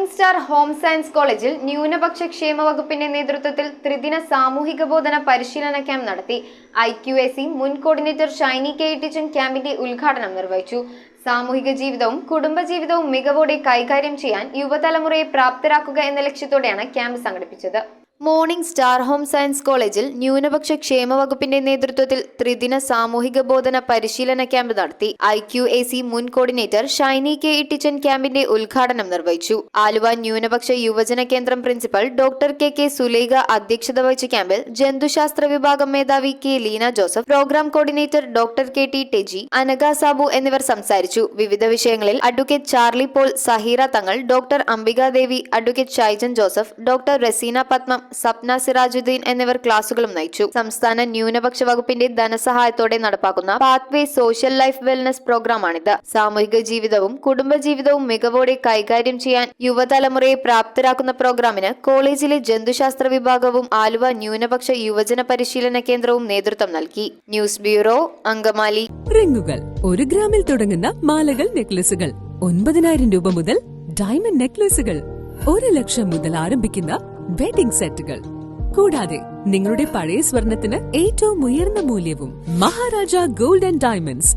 Morning star home science കോളേജിൽ ന്യൂനപക്ഷ ക്ഷേമ വകുപ്പിന്റെ നേതൃത്വത്തിൽ ത്രിദിന സാമൂഹിക ബോധന പരിശീലന ക്യാമ്പ് നടത്തി. IQAC മുൻ കോർഡിനേറ്റർ ഷൈനി കെ ടീച്ചൻ ക്യാമ്പിന്റെ ഉദ്ഘാടനം നിർവഹിച്ചു. സാമൂഹിക ജീവിതവും കുടുംബജീവിതവും മികവോടെ കൈകാര്യം ചെയ്യാൻ യുവതലമുറയെ പ്രാപ്തരാക്കുക എന്ന ലക്ഷ്യത്തോടെയാണ് ക്യാമ്പ് സംഘടിപ്പിച്ചത്. മോർണിംഗ് സ്റ്റാർ ഹോം സയൻസ് കോളേജിൽ ന്യൂനപക്ഷ ക്ഷേമ വകുപ്പിന്റെ നേതൃത്വത്തിൽ ത്രിദിന സാമൂഹിക ബോധന പരിശീലന ക്യാമ്പ് നടത്തി. IQAC മുൻ കോർഡിനേറ്റർ ഷൈനി കെ ടീച്ചൻ ക്യാമ്പിന്റെ ഉദ്ഘാടനം നിർവഹിച്ചു. ആലുവ ന്യൂനപക്ഷ യുവജന കേന്ദ്രം പ്രിൻസിപ്പൽ ഡോക്ടർ കെ സുലൈഖ അധ്യക്ഷത വഹിച്ച ക്യാമ്പിൽ ജന്തുശാസ്ത്ര വിഭാഗം മേധാവി K Leena Joseph, program coordinator doctor KT Teji, Anagha Sabu എന്നിവർ സംസാരിച്ചു. വിവിധ വിഷയങ്ങളിൽ advocate Charlie Paul, Saheera Thangal, doctor Ambikadevi, advocate Shaijan Joseph, doctor Raseena Padmam, Sapna Sirajuddin എന്നിവർ ക്ലാസുകളും നയിച്ചു. സംസ്ഥാന ന്യൂനപക്ഷ വകുപ്പിന്റെ ധനസഹായത്തോടെ നടപ്പാക്കുന്ന പാത്വേ സോഷ്യൽ ലൈഫ് വെൽനസ് പ്രോഗ്രാമാണിത്. സാമൂഹിക ജീവിതവും കുടുംബജീവിതവും മികവോടെ കൈകാര്യം ചെയ്യാൻ യുവതലമുറയെ പ്രാപ്തരാക്കുന്ന പ്രോഗ്രാമിന് കോളേജിലെ ജന്തുശാസ്ത്ര വിഭാഗവും ആലുവ ന്യൂനപക്ഷ യുവജന പരിശീലന കേന്ദ്രവും നേതൃത്വം നൽകി. News bureau, Angamaly. റിങ്ങുകൾ 1 ഗ്രാമിൽ തുടങ്ങുന്ന മാലകൾ, നെക്ലസുകൾ 9,000 രൂപ മുതൽ ഡയമണ്ട് നെക്ലസുകൾ 1 ലക്ഷം മുതൽ ആരംഭിക്കുന്ന വെഡിംഗ് സെറ്റുകൾ, കൂടാതെ നിങ്ങളുടെ പഴയ സ്വർണത്തിന് ഏറ്റവും ഉയർന്ന മൂല്യവും. Maharaja gold and diamonds,